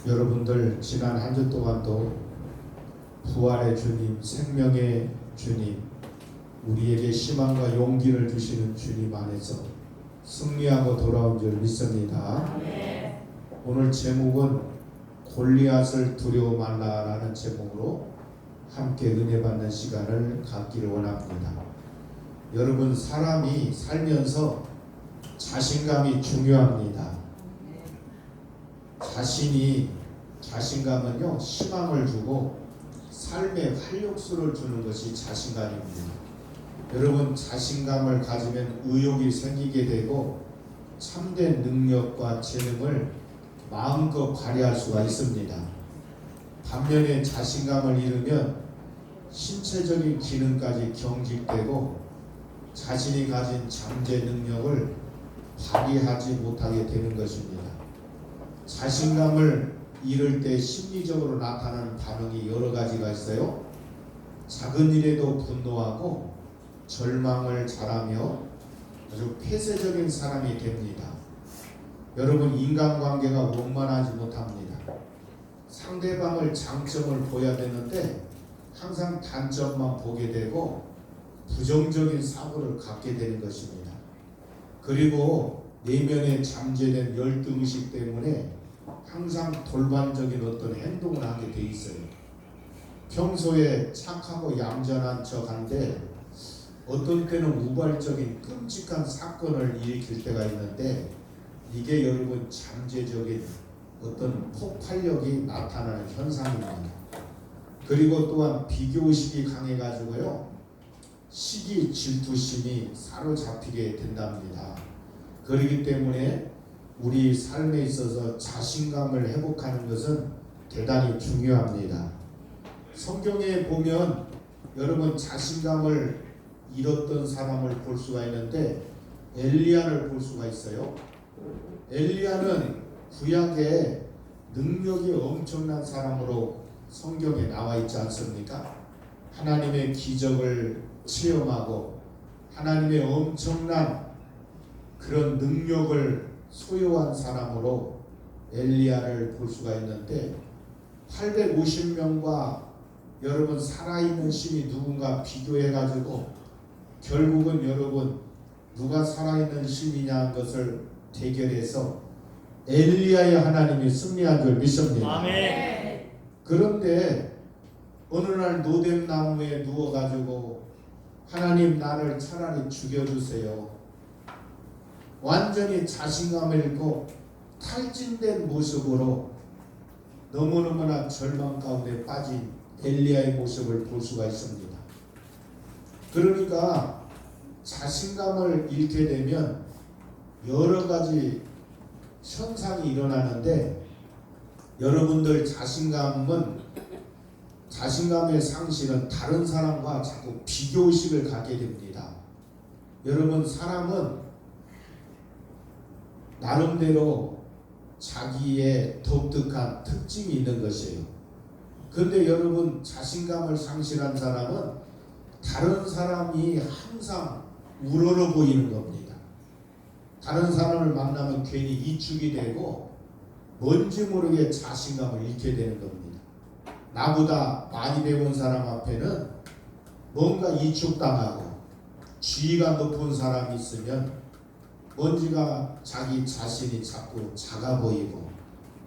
여러분들 지난 한 주 동안도 부활의 주님, 생명의 주님, 우리에게 희망과 용기를 주시는 주님 안에서 승리하고 돌아온 줄 믿습니다. 오늘 제목은 골리앗을 두려워 말라라는 제목으로 함께 은혜 받는 시간을 갖기를 원합니다. 여러분, 사람이 살면서 자신감이 중요합니다. 자신감은요, 희망을 주고 삶의 활력소를 주는 것이 자신감입니다. 여러분, 자신감을 가지면 의욕이 생기게 되고 참된 능력과 재능을 마음껏 발휘할 수가 있습니다. 반면에 자신감을 잃으면 신체적인 기능까지 경직되고 자신이 가진 잠재 능력을 발휘하지 못하게 되는 것입니다. 자신감을 잃을 때 심리적으로 나타나는 반응이 여러 가지가 있어요. 작은 일에도 분노하고 절망을 잘하며 아주 폐쇄적인 사람이 됩니다. 여러분, 인간관계가 원만하지 못합니다. 상대방을 장점을 보여야 되는데 항상 단점만 보게 되고 부정적인 사고를 갖게 되는 것입니다. 그리고 내면에 잠재된 열등의식 때문에 항상 돌반적인 어떤 행동을 하게 돼 있어요. 평소에 착하고 얌전한 척한데 어떤 때는 우발적인 끔찍한 사건을 일으킬 때가 있는데 이게 여러분 잠재적인 어떤 폭발력이 나타나는 현상입니다. 그리고 또한 비교의식이 강해가지고요, 시기 질투심이 사로잡히게 된답니다. 그렇기 때문에 우리 삶에 있어서 자신감을 회복하는 것은 대단히 중요합니다. 성경에 보면 여러분, 자신감을 잃었던 사람을 볼 수가 있는데 엘리야를 볼 수가 있어요. 엘리야는 구약에 능력이 엄청난 사람으로 성경에 나와 있지 않습니까? 하나님의 기적을 체험하고 하나님의 엄청난 그런 능력을 소유한 사람으로 엘리야를 볼 수가 있는데 850명과 여러분 살아있는 신이 누군가 비교해가지고 결국은 여러분 누가 살아있는 신이냐는 것을 대결해서 엘리야의 하나님이 승리한 줄 믿습니다. 아멘. 그런데 어느 날 노뎀 나무에 누워가지고 하나님, 나를 차라리 죽여주세요. 완전히 자신감을 잃고 탈진된 모습으로 너무너무나 절망 가운데 빠진 엘리야의 모습을 볼 수가 있습니다. 그러니까 자신감을 잃게 되면 여러 가지 현상이 일어나는데 여러분들 자신감의 상실은 다른 사람과 자꾸 비교의식을 갖게 됩니다. 여러분, 사람은 나름대로 자기의 독특한 특징이 있는 것이에요. 그런데 여러분, 자신감을 상실한 사람은 다른 사람이 항상 우러러 보이는 겁니다. 다른 사람을 만나면 괜히 이축이 되고 뭔지 모르게 자신감을 잃게 되는 겁니다. 나보다 많이 배운 사람 앞에는 뭔가 이축당하고 지위가 높은 사람이 있으면 뭔지가 자기 자신이 자꾸 작아 보이고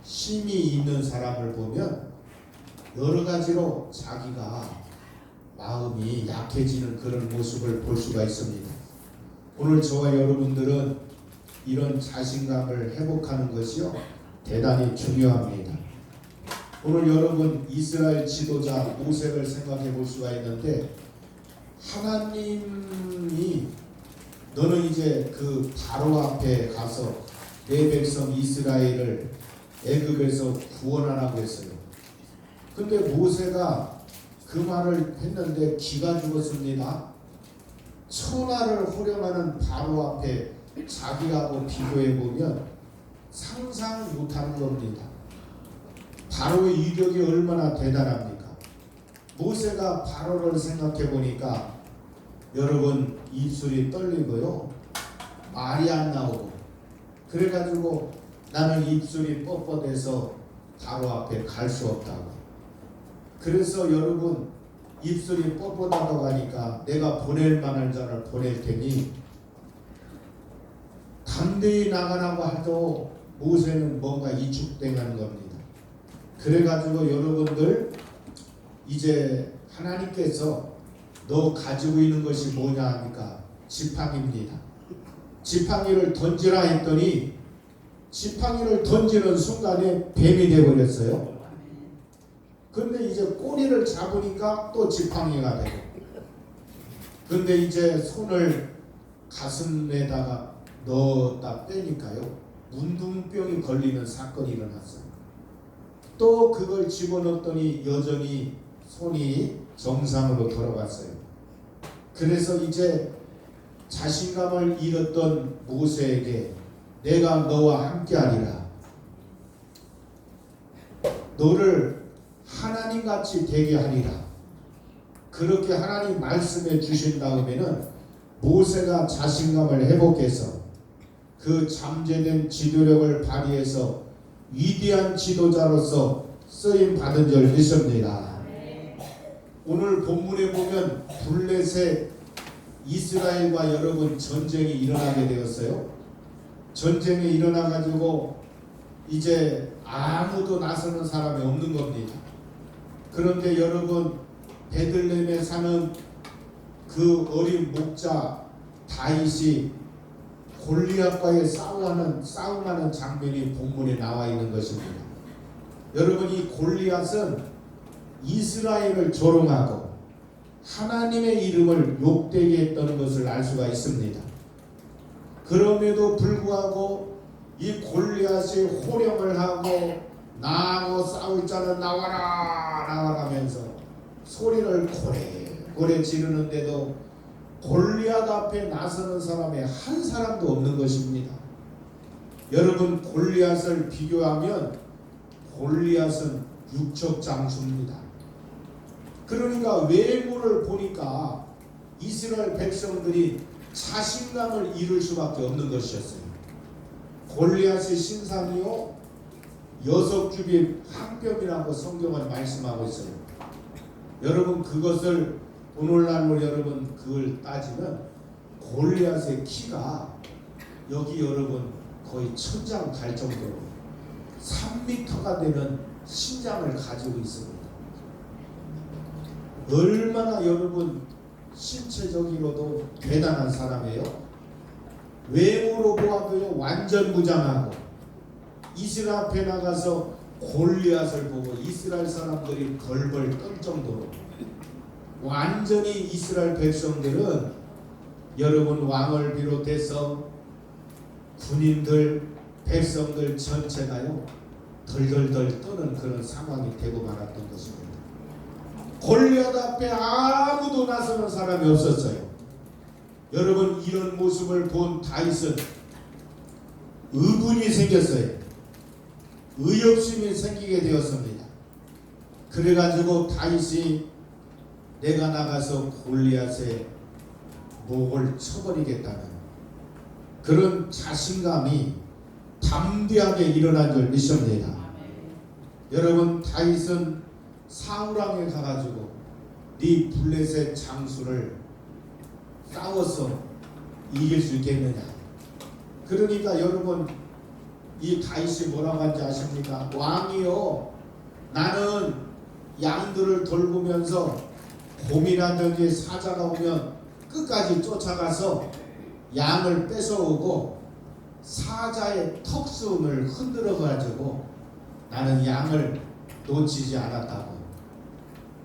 힘이 있는 사람을 보면 여러 가지로 자기가 마음이 약해지는 그런 모습을 볼 수가 있습니다. 오늘 저와 여러분들은 이런 자신감을 회복하는 것이요, 대단히 중요합니다. 오늘 여러분, 이스라엘 지도자 모세를 생각해 볼 수가 있는데 하나님이 너는 이제 그 바로 앞에 가서 내 백성 이스라엘을 애굽에서 구원하라고 했어요. 근데 모세가 그 말을 했는데 기가 죽었습니다. 천하를 호령하는 바로 앞에 자기하고 비교해 보면 상상 못하는 겁니다. 바로의 위력이 얼마나 대단합니까? 모세가 바로를 생각해 보니까 여러분, 입술이 떨리고요, 말이 안 나오고, 그래가지고 나는 입술이 뻣뻣해서 바로 앞에 갈 수 없다고. 그래서 여러분 입술이 뻣뻣하다고 하니까 내가 보낼 만한 자를 보낼 테니 담대히 나가라고 하도 모세는 뭔가 이축당하는 겁니다. 그래가지고 여러분들 이제 하나님께서 너 가지고 있는 것이 뭐냐 하니까 지팡이입니다. 지팡이를 던지라 했더니 지팡이를 던지는 순간에 뱀이 되어버렸어요. 근데 이제 꼬리를 잡으니까 또 지팡이가 되고, 근데 이제 손을 가슴에다가 넣었다 빼니까요 문둥병이 걸리는 사건이 일어났어요. 또 그걸 집어넣었더니 여전히 손이 정상으로 돌아갔어요. 그래서 이제 자신감을 잃었던 모세에게 내가 너와 함께하리라, 너를 하나님같이 되게 하리라, 그렇게 하나님 말씀해 주신 다음에는 모세가 자신감을 회복해서 그 잠재된 지도력을 발휘해서 위대한 지도자로서 쓰임 받은 줄 믿습니다. 오늘 본문에 보면 블레셋 이스라엘과 여러분 전쟁이 일어나게 되었어요. 전쟁이 일어나 가지고 이제 아무도 나서는 사람이 없는 겁니다. 그런데 여러분 베들레헴에 사는 그 어린 목자 다윗이 골리앗과의 싸움하는 장면이 본문에 나와 있는 것입니다. 여러분 이 골리앗은 이스라엘을 조롱하고 하나님의 이름을 욕되게 했던 것을 알 수가 있습니다. 그럼에도 불구하고 이 골리앗이 호령을 하고 나하고 싸울 자는 나와라 나와라면서 소리를 고래고래 지르는데도 골리앗 앞에 나서는 사람이 한 사람도 없는 것입니다. 여러분 골리앗을 비교하면 골리앗은 육척 장수입니다. 그러니까 외모를 보니까 이스라엘 백성들이 자신감을 잃을 수밖에 없는 것이었어요. 골리앗의 신상이요 여석주비 한 뼘이라고 성경은 말씀하고 있어요. 여러분 그것을 오늘날로 여러분 그걸 따지면 골리앗의 키가 여기 여러분 거의 천장 갈 정도로 3m가 되는 신장을 가지고 있습니다. 얼마나 여러분 신체적으로도 대단한 사람이에요. 외모로 보아도요 완전 무장하고 이스라엘 앞에 나가서 골리앗을 보고 이스라엘 사람들이 벌벌 떨 정도로 완전히 이스라엘 백성들은 여러분 왕을 비롯해서 군인들 백성들 전체가요 덜덜덜 떠는 그런 상황이 되고 말았던 것입니다. 골리앗 앞에 아무도 나서는 사람이 없었어요. 여러분 이런 모습을 본 다윗은 의분이 생겼어요. 의협심이 생기게 되었습니다. 그래가지고 다윗이 내가 나가서 골리앗의 목을 쳐버리겠다는 그런 자신감이 담대하게 일어난 줄 믿습니다. 여러분 다윗은 사울왕에 가가지고 네 블레셋 장수를 싸워서 이길 수 있겠느냐. 그러니까 여러분 이 다윗이 뭐라고 한지 아십니까? 왕이요 나는 양들을 돌보면서 곰이라든지 사자가 오면 끝까지 쫓아가서 양을 뺏어오고 사자의 턱순을 흔들어 가지고 나는 양을 놓치지 않았다고.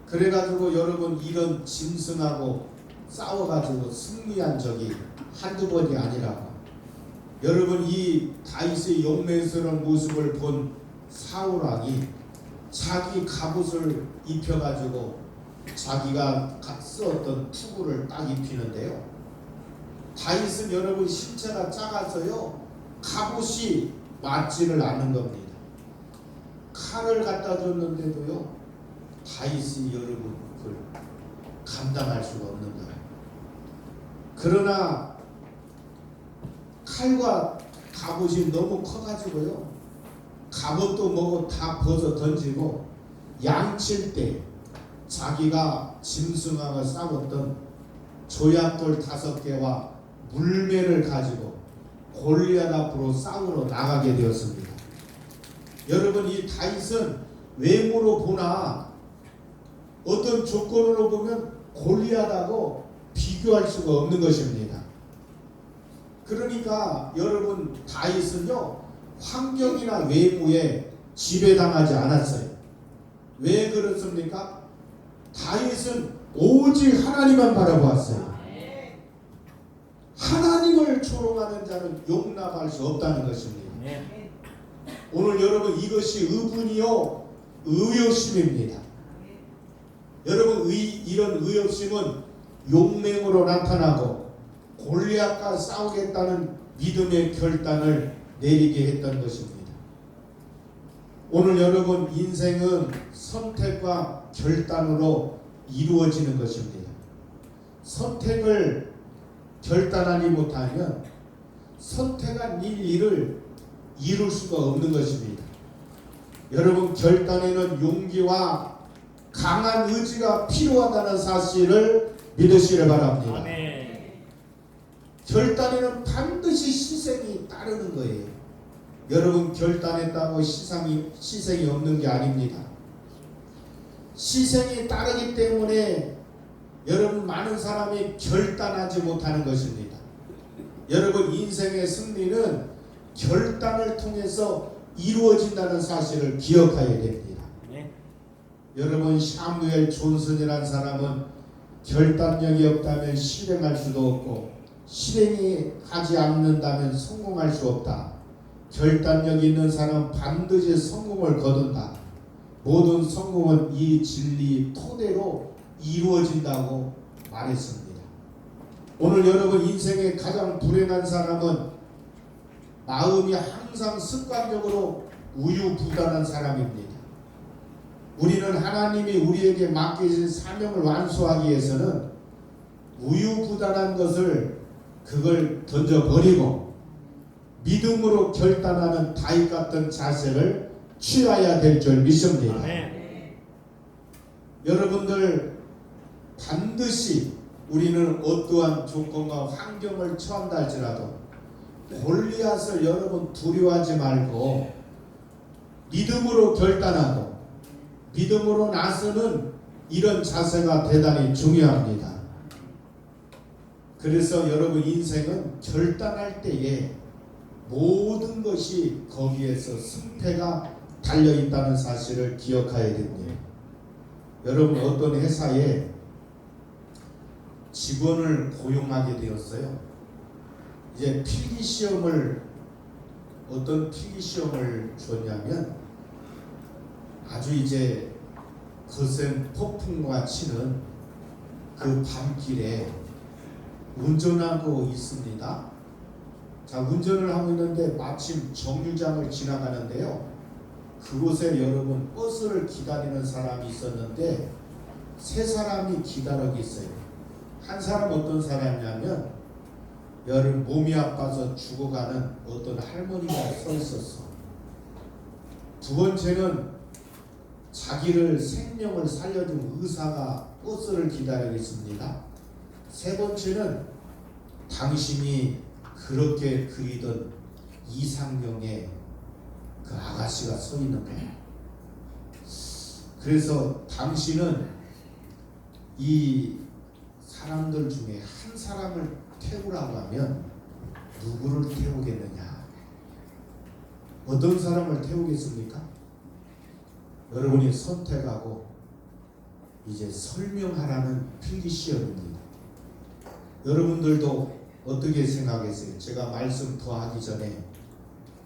그래가지고 여러분 이런 짐승하고 싸워가지고 승리한 적이 한두 번이 아니라고. 여러분 이 다윗의 용맹스러운 모습을 본 사울왕이 자기 갑옷을 입혀가지고 자기가 쓰었던 투구를 딱 입히는데요. 다윗은 여러분 신체가 작아서요 갑옷이 맞지를 않는 겁니다. 칼을 갖다 줬는데도요 다윗이 여러분 그걸 감당할 수가 없는 거예요. 그러나 칼과 갑옷이 너무 커가지고요 갑옷도 뭐고 다 벗어 던지고 양칠 때 자기가 짐승하고 싸웠던 조약돌 5개와 물매를 가지고 골리앗 앞으로 싸우러 나가게 되었습니다. 여러분, 이 다윗은 외모로 보나 어떤 조건으로 보면 골리앗하고 비교할 수가 없는 것입니다. 그러니까 여러분, 다윗은요 환경이나 외모에 지배당하지 않았어요. 왜 그렇습니까? 다윗은 오직 하나님만 바라보았어요. 하나님을 조롱하는 자는 용납할 수 없다는 것입니다. 오늘 여러분, 이것이 의분이요 의욕심입니다. 여러분, 이런 의욕심은 용맹으로 나타나고 골리앗과 싸우겠다는 믿음의 결단을 내리게 했던 것입니다. 오늘 여러분, 인생은 선택과 결단으로 이루어지는 것입니다. 선택을 결단하지 못하면 선택한 일을 이룰 수가 없는 것입니다. 여러분, 결단에는 용기와 강한 의지가 필요하다는 사실을 믿으시길 바랍니다. 아멘. 결단에는 반드시 희생이 따르는 거예요. 여러분, 결단했다고 희생이 없는 게 아닙니다. 희생이 따르기 때문에 여러분, 많은 사람이 결단하지 못하는 것입니다. 여러분, 인생의 승리는 결단을 통해서 이루어진다는 사실을 기억해야 됩니다. 여러분, 사무엘 존슨이라는 사람은 결단력이 없다면 실행할 수도 없고 실행이 하지 않는다면 성공할 수 없다. 결단력 있는 사람은 반드시 성공을 거둔다. 모든 성공은 이 진리 토대로 이루어진다고 말했습니다. 오늘 여러분, 인생의 가장 불행한 사람은 마음이 항상 습관적으로 우유부단한 사람입니다. 우리는 하나님이 우리에게 맡기신 사명을 완수하기 위해서는 우유부단한 그걸 던져버리고 믿음으로 결단하는 다윗 같은 자세를 취해야 될 줄 믿습니다. 아멘. 여러분들, 반드시 우리는 어떠한 조건과 환경을 처한다 할지라도 골리앗을 여러분 두려워하지 말고 믿음으로 결단하고 믿음으로 나서는 이런 자세가 대단히 중요합니다. 그래서 여러분, 인생은 결단할 때에 모든 것이 거기에서 승패가 달려있다는 사실을 기억해야 됩니다. 여러분, 어떤 회사에 직원을 고용하게 되었어요. 이제 어떤 필기시험을 줬냐면 아주 이제 거센 폭풍과 치는 그 밤길에 운전하고 있습니다. 자, 운전을 하고 있는데 마침 정류장을 지나가는데요. 그곳에 여러분, 버스를 기다리는 사람이 있었는데 3사람이 기다리고 있어요. 한 사람 어떤 사람이냐면 여러분, 몸이 아파서 죽어가는 어떤 할머니가 서 있었어. 2번째는 자기를 생명을 살려준 의사가 버스를 기다리고 있습니다. 3번째는 당신이 그렇게 그리던 이상형의 그 아가씨가 서 있는 거예요. 그래서 당신은 이 사람들 중에 한 사람을 태우라고 하면 누구를 태우겠느냐? 어떤 사람을 태우겠습니까? 여러분이 선택하고 이제 설명하라는 필기시험입니다. 여러분들도 어떻게 생각하세요? 제가 말씀 더 하기 전에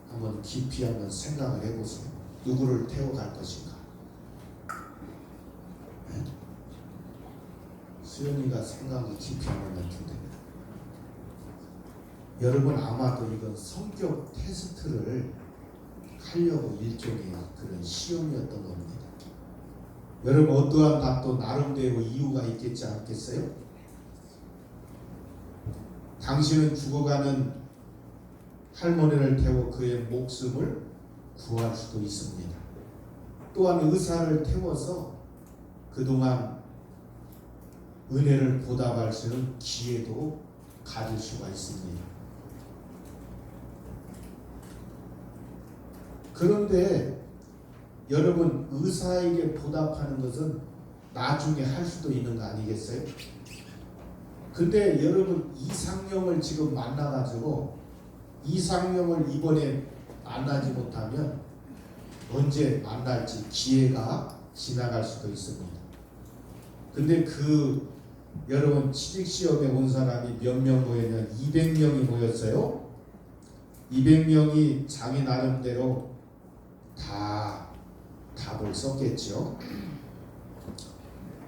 한번 깊이 한번 생각을 해보세요. 누구를 태워갈 것인가? 네? 수연이가 생각이 깊이 하는 것 같은데, 여러분, 아마도 이건 성격 테스트를 하려고 일종의 그런 시험이었던 겁니다. 여러분, 어떠한 답도 나름대로 이유가 있겠지 않겠어요? 당신은 죽어가는 할머니를 태워 그의 목숨을 구할 수도 있습니다. 또한 의사를 태워서 그동안 은혜를 보답할 수 있는 기회도 가질 수가 있습니다. 그런데 여러분, 의사에게 보답하는 것은 나중에 할 수도 있는 거 아니겠어요? 근데 여러분, 이상형을 지금 만나가지고 이상형을 이번에 만나지 못하면 언제 만날지 기회가 지나갈 수도 있습니다. 근데 여러분, 취직시험에 온 사람이 몇 명 모였냐면 200명이 모였어요. 200명이 자기 나름대로 다 답을 썼겠죠.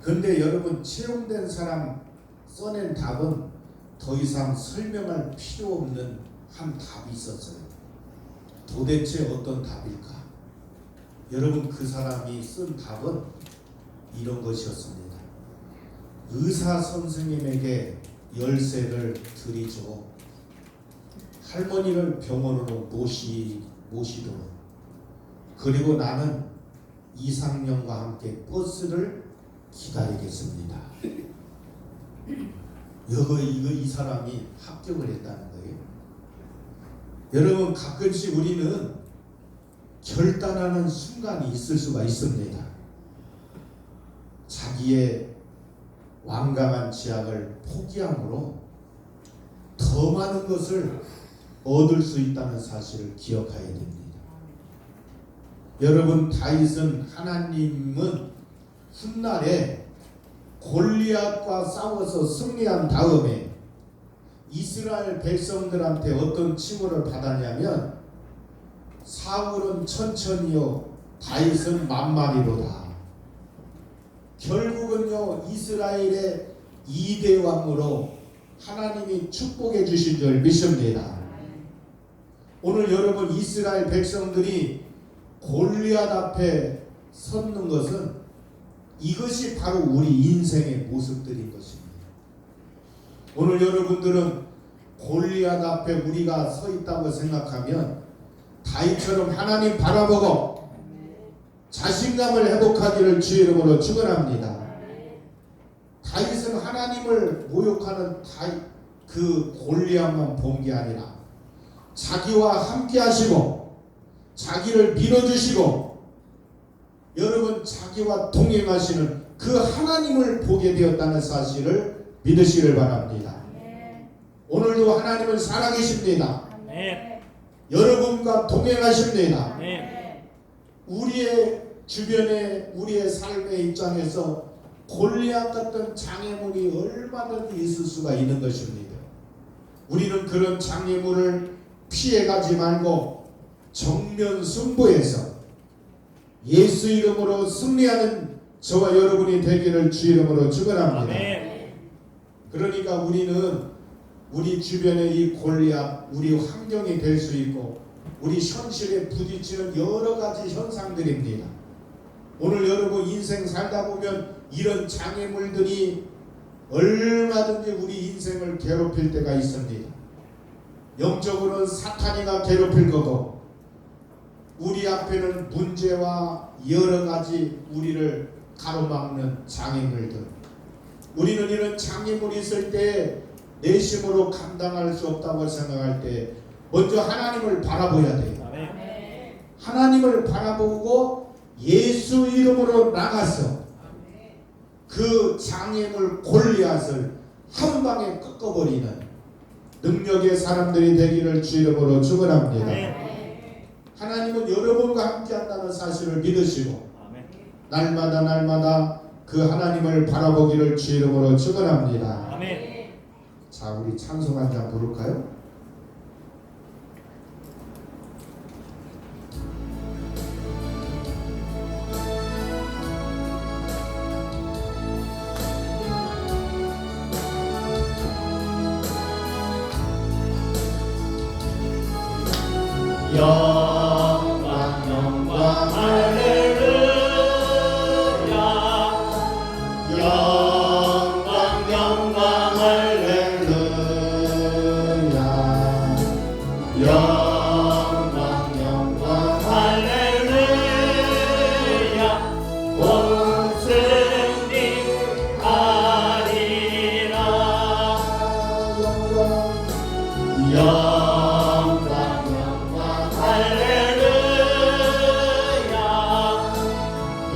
근데 여러분, 채용된 사람 써낸 답은 더 이상 설명할 필요 없는 한 답이 있었어요. 도대체 어떤 답일까? 여러분, 그 사람이 쓴 답은 이런 것이었습니다. 의사 선생님에게 열쇠를 드리죠. 할머니를 병원으로 모시도록. 그리고 나는 이상형과 함께 버스를 기다리겠습니다. 이 사람이 합격을 했다는 거예요. 여러분, 가끔씩 우리는 결단하는 순간이 있을 수가 있습니다. 자기의 완강한 지향을 포기함으로 더 많은 것을 얻을 수 있다는 사실을 기억해야 됩니다. 여러분, 하나님은 훗날에 골리앗과 싸워서 승리한 다음에 이스라엘 백성들한테 어떤 칭호를 받았냐면 사울은 천천히요 다윗은 만만히로다. 결국은요 이스라엘의 2대 왕으로 하나님이 축복해 주신 줄 믿습니다. 오늘 여러분, 이스라엘 백성들이 골리앗 앞에 섰는 것은 이것이 바로 우리 인생의 모습들인 것입니다. 오늘 여러분들은 골리앗 앞에 우리가 서 있다고 생각하면 다윗처럼 하나님 바라보고 자신감을 회복하기를 주의 이름으로 축원합니다. 다윗은 하나님을 모욕하는 그 골리앗만 본 게 아니라 자기와 함께 하시고 자기를 밀어주시고 여러분 자기와 동행하시는 그 하나님을 보게 되었다는 사실을 믿으시길 바랍니다. 오늘도 하나님은 살아계십니다. 여러분과 동행하십니다. 우리의 주변에 우리의 삶의 입장에서 골리앗 같은 장애물이 얼마든지 있을 수가 있는 것입니다. 우리는 그런 장애물을 피해가지 말고 정면 승부해서 예수 이름으로 승리하는 저와 여러분이 되기를 주 이름으로 축원합니다. 그러니까 우리는 우리 주변의 이 골리앗, 우리 환경이 될 수 있고 우리 현실에 부딪히는 여러 가지 현상들입니다. 오늘 여러분 인생 살다 보면 이런 장애물들이 얼마든지 우리 인생을 괴롭힐 때가 있습니다. 영적으로는 사탄이가 괴롭힐 거고 우리 앞에는 문제와 여러 가지 우리를 가로막는 장애물들. 우리는 이런 장애물이 있을 때 내심으로 감당할 수 없다고 생각할 때 먼저 하나님을 바라봐야 돼요. 하나님을 바라보고 예수 이름으로 나가서 그 장애물 골리앗을 한 방에 꺾어버리는 능력의 사람들이 되기를 주 이름으로 축원합니다. 하나님은 여러분과 함께 한다는 사실을 믿으시고 날마다 그 하나님을 바라보기를 주 이름으로 축원합니다. 자, 우리 찬송 한 장 부를까요? 영광 할렐루야 영광 할렐루야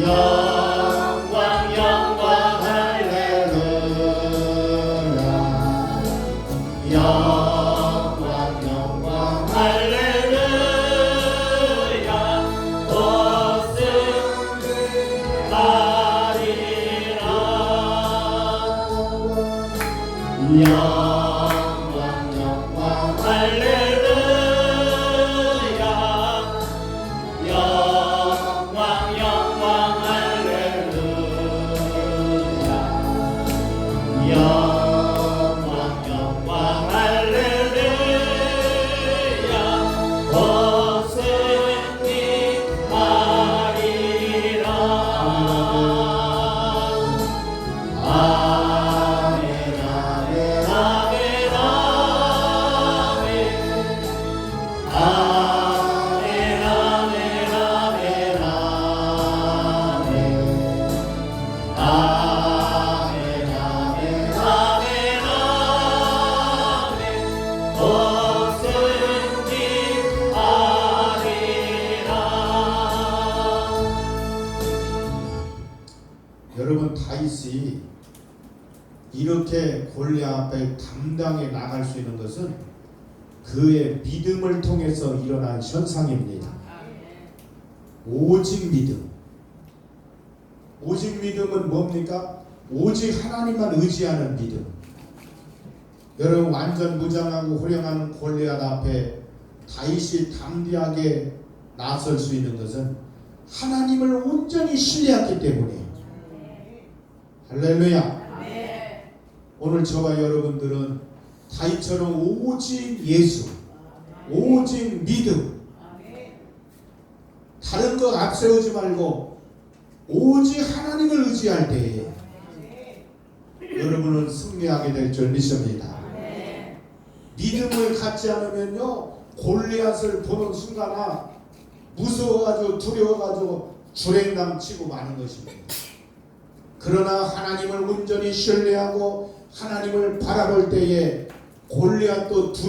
영광 영광 할렐루야 영광 영광 할렐루야 오승하리라 영광 영광 할렐루야 영광 영광 할렐루야 영광 영광 할렐루야 오승하리라 아멘 아멘 아멘 아멘 아멘 여러분 다윗이 이렇게 골리앗 앞에 당당히 나갈 수 있는 것은 그의 믿음을 통해서 일어난 현상입니다. 오직 믿음. 오직 믿음은 뭡니까? 오직 하나님만 의지하는 믿음. 여러분 완전 무장하고 호령하는 골리앗 앞에 다윗이 담대하게 나설 수 있는 것은 하나님을 온전히 신뢰했기 때문이에요. 할렐루야. 오늘 저와 여러분들은 다윗처럼 오직 예수, 오직 믿음, 다른 것 앞세우지 말고 오직 하나님을 의지할 때에 여러분은 승리하게 될 줄 믿습니다. 믿음을 갖지 않으면요 골리앗을 보는 순간아 무서워가지고 두려워가지고 주랭랑 치고 마는 것입니다. 그러나 하나님을 온전히 신뢰하고 하나님을 바라볼 때에 골리앗도